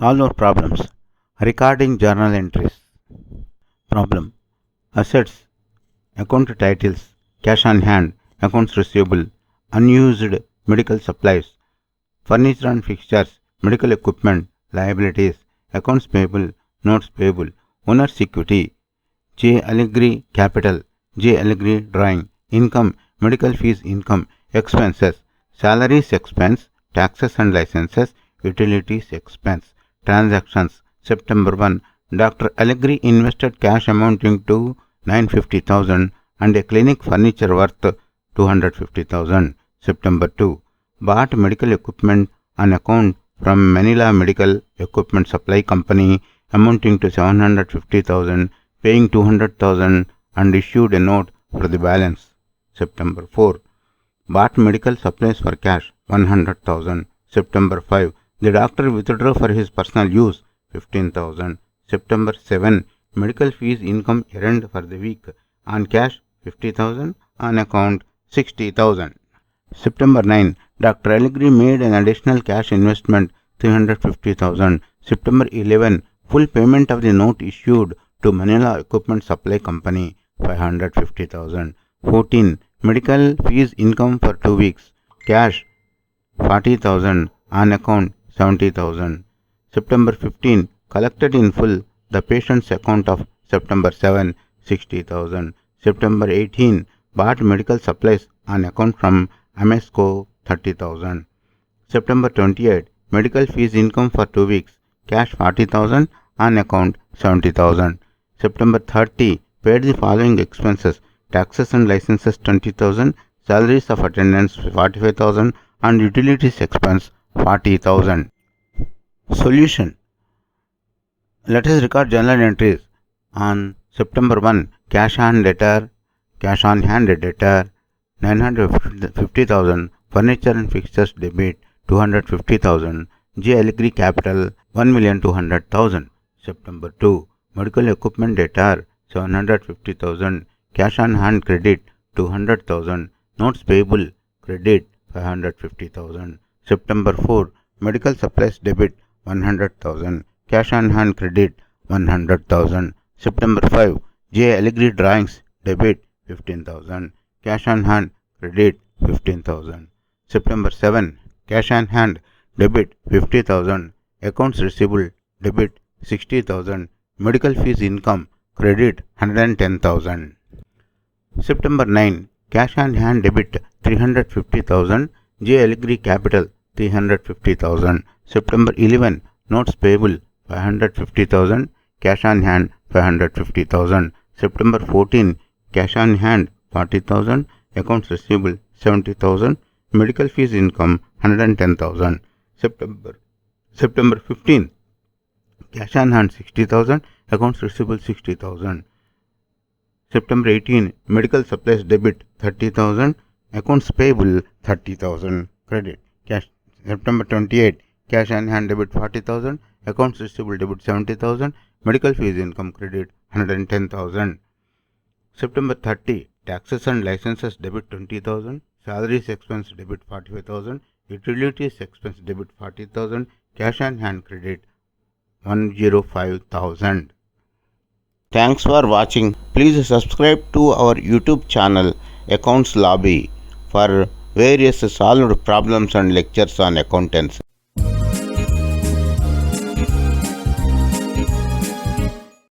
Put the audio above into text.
Solve our problems. Recording journal entries. Problem. Assets. Account titles. Cash on hand. Accounts receivable. Unused medical supplies. Furniture and fixtures. Medical equipment. Liabilities. Accounts payable. Notes payable. Owner's equity. J. Allegri capital. J. Allegri drawing. Income. Medical fees income. Expenses. Salaries expense. Taxes and licenses. Utilities expense. Transactions. September 1. Dr. Allegri invested cash amounting to 950,000 and a clinic furniture worth 250,000. September 2. Bought medical equipment on account from Manila Medical Equipment Supply Company amounting to 750,000, paying 200,000 and issued a note for the balance. September 4. Bought medical supplies for cash 100,000. September 5. The doctor withdrew for his personal use 15,000. September 7. Medical fees income earned for the week on cash 50,000, on account 60,000. September 9. Dr. Allegri made an additional cash investment 350,000. September 11. Full payment of the note issued to Manila Equipment Supply Company 550,000. 14. Medical fees income for 2 weeks. Cash 40,000, on account 70,000. September 15. Collected in full the patient's account of September 7, 60,000. September 18. Bought medical supplies on account from Amesco 30,000. September 28. Medical fees income for 2 weeks. Cash 40,000, on account 70,000. September 30. Paid the following expenses: taxes and licenses 20,000, salaries of attendants 45,000 and utilities expense 40,000. Solution. Let us record journal entries. On September 1, cash on hand debtor 950,000, furniture and fixtures debit 250,000, J. Allegri capital 1,200,000. September 2, medical equipment debtor 750,000, cash on hand credit 200,000, notes payable credit 550,000. September 4, medical supplies debit 100,000, cash on hand credit 100,000. September 5, J. Allegri drawings debit 15,000, cash on hand credit 15,000. September 7, cash on hand debit 50,000, accounts receivable debit 60,000, medical fees income credit 110,000. September 9, cash on hand debit 350,000, J. Allegri capital 350,000. September 11, notes payable 550,000, cash on hand 550,000. September 14, cash on hand 40,000, accounts receivable 70,000, medical fees income 110,000. September 15, cash on hand 60,000, accounts receivable 60,000. September 18, medical supplies debit 30,000, accounts payable 30,000, credit. September 28, cash on hand debit 40,000, accounts receivable debit 70,000, medical fees income credit 110,000. September 30, taxes and licenses debit 20,000, salaries expense debit 45,000, utilities expense debit 40,000, cash on hand credit 105,000. Thanks for watching. Please subscribe to our YouTube channel Accounts Lobby for various solved problems and lectures on accountancy.